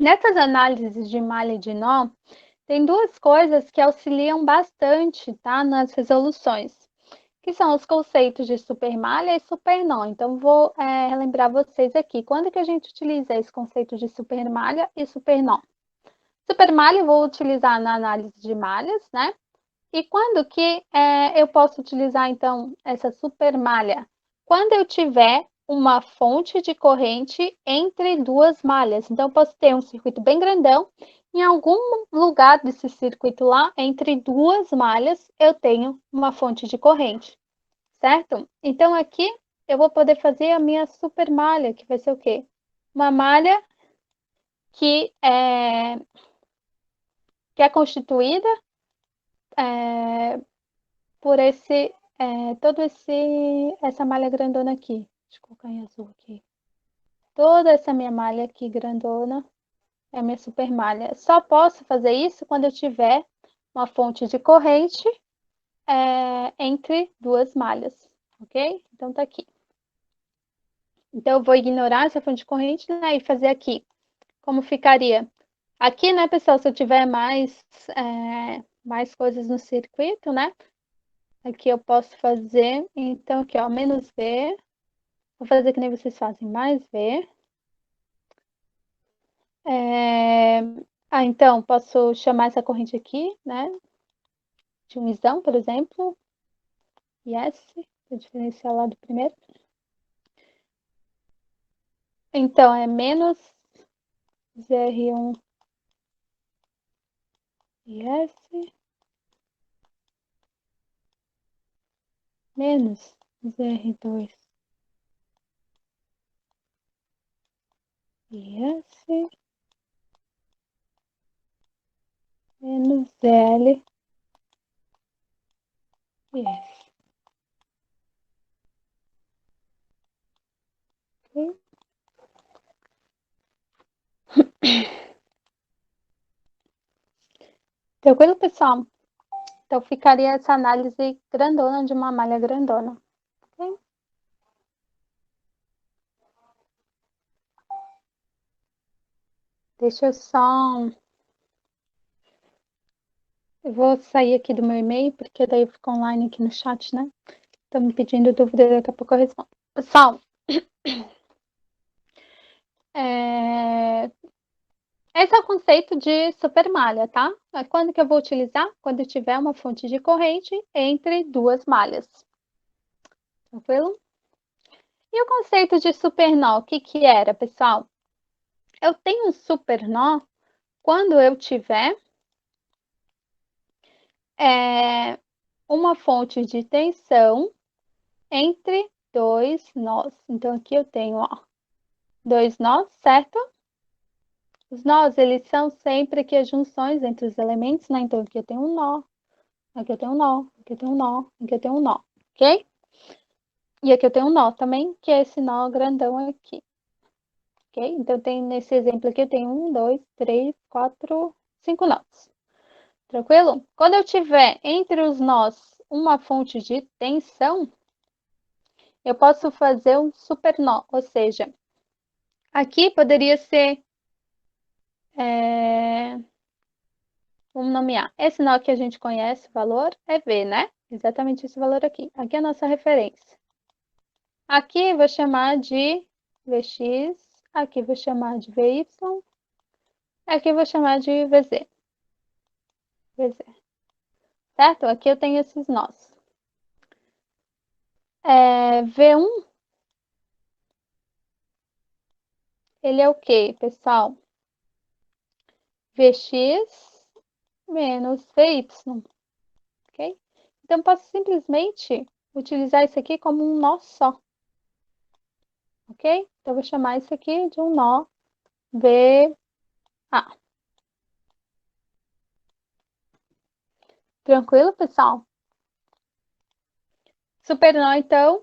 Nessas análises de malha e de nó, tem duas coisas que auxiliam bastante, tá, nas resoluções, que são os conceitos de supermalha e supernó. Então, vou relembrar vocês aqui. Quando que a gente utiliza esse conceito de supermalha e supernó? Supermalha eu vou utilizar na análise de malhas, né? E quando que eu posso utilizar, então, essa supermalha? Quando eu tiver uma fonte de corrente entre duas malhas. Então, eu posso ter um circuito bem grandão. Em algum lugar desse circuito lá, entre duas malhas, eu tenho uma fonte de corrente, certo? Então, aqui eu vou poder fazer a minha supermalha, que vai ser o quê? Uma malha que é constituída por essa malha grandona aqui. Deixa eu colocar em azul aqui. Toda essa minha malha aqui grandona é a minha super malha. Só posso fazer isso quando eu tiver uma fonte de corrente entre duas malhas, ok? Então tá aqui. Então eu vou ignorar essa fonte de corrente, né, e fazer aqui. Como ficaria? Aqui, né, pessoal, se eu tiver mais coisas no circuito, né? Aqui eu posso fazer, então, aqui, ó, menos V. Vou fazer que nem vocês fazem, mais V. Então, posso chamar essa corrente aqui, né? De um isão, por exemplo. Yes, para diferenciar lá do primeiro. Então, é menos ZR1 yes, menos ZR2 yes, menos ZL yes. Okay. Tranquilo, pessoal? Então, ficaria essa análise grandona de uma malha grandona. Okay? Deixa eu só... Eu vou sair aqui do meu e-mail, porque daí eu fico online aqui no chat, né? Estão me pedindo dúvida, daqui a pouco eu respondo. Pessoal, esse é o conceito de supermalha, tá? Quando que eu vou utilizar? Quando eu tiver uma fonte de corrente entre duas malhas. Tranquilo? E o conceito de supernó, o que que era, pessoal? Eu tenho um supernó quando eu tiver uma fonte de tensão entre dois nós. Então, aqui eu tenho, ó, dois nós, certo? Os nós, eles são sempre aqui as junções entre os elementos, né? Então, aqui eu tenho um nó, aqui eu tenho um nó, aqui eu tenho um nó, aqui eu tenho um nó, ok? E aqui eu tenho um nó também, que é esse nó grandão aqui, ok? Então, tem nesse exemplo aqui, eu tenho 1, 2, 3, 4, 5 nós. Tranquilo? Quando eu tiver entre os nós uma fonte de tensão, eu posso fazer um supernó, ou seja, aqui poderia ser, vamos nomear, esse nó que a gente conhece, o valor é V, né? Exatamente esse valor aqui. Aqui é a nossa referência. Aqui eu vou chamar de Vx, aqui eu vou chamar de Vy, aqui eu vou chamar de Vz. Certo? Aqui eu tenho esses nós. V1, ele é o quê, pessoal? Vx menos Vy, ok? Então, posso simplesmente utilizar isso aqui como um nó só, ok? Então, eu vou chamar isso aqui de um nó VA. Tranquilo, pessoal? Supernó, então.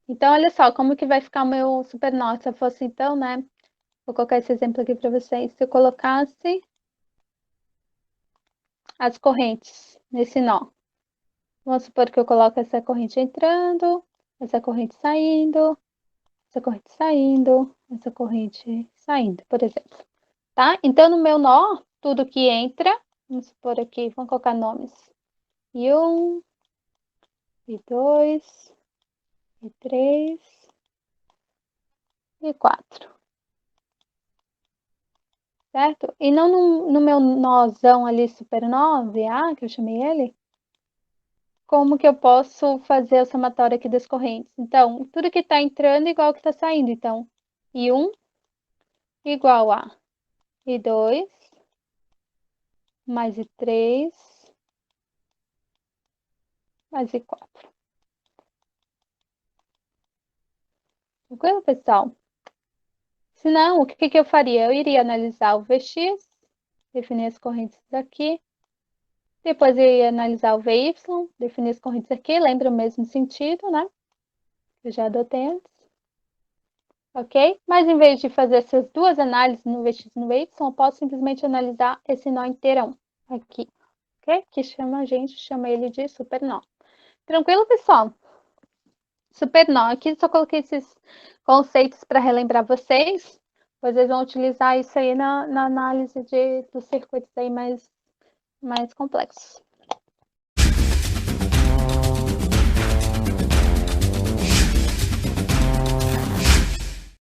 Então, olha só, como que vai ficar o meu supernó? Se eu fosse, então, né? Vou colocar esse exemplo aqui para vocês. Se eu colocasse as correntes nesse nó. Vamos supor que eu coloco essa corrente entrando, essa corrente saindo, essa corrente saindo, essa corrente saindo, por exemplo. tá? Então, no meu nó, tudo que entra, vamos supor aqui, vamos colocar nomes. E1, e2, e3, e4. Certo? E não no meu nozão ali, super nó, VA, que eu chamei ele, como que eu posso fazer a somatória aqui das correntes? Então, tudo que está entrando é igual ao que está saindo. Então, I1 igual a I2 mais I3 mais I4. Tranquilo, pessoal? Se não, o que eu faria? Eu iria analisar o Vx, definir as correntes daqui. Depois eu ia analisar o Vy, definir as correntes aqui. Lembra o mesmo sentido, né? Eu já adotei antes. Ok? Mas em vez de fazer essas duas análises no Vx e no Vy, eu posso simplesmente analisar esse nó inteirão aqui, ok? Que chama a gente, chama ele de supernó. Tranquilo, pessoal? Supernó. Aqui só coloquei esses conceitos para relembrar vocês. Vocês vão utilizar isso aí na análise dos circuitos aí mais complexos.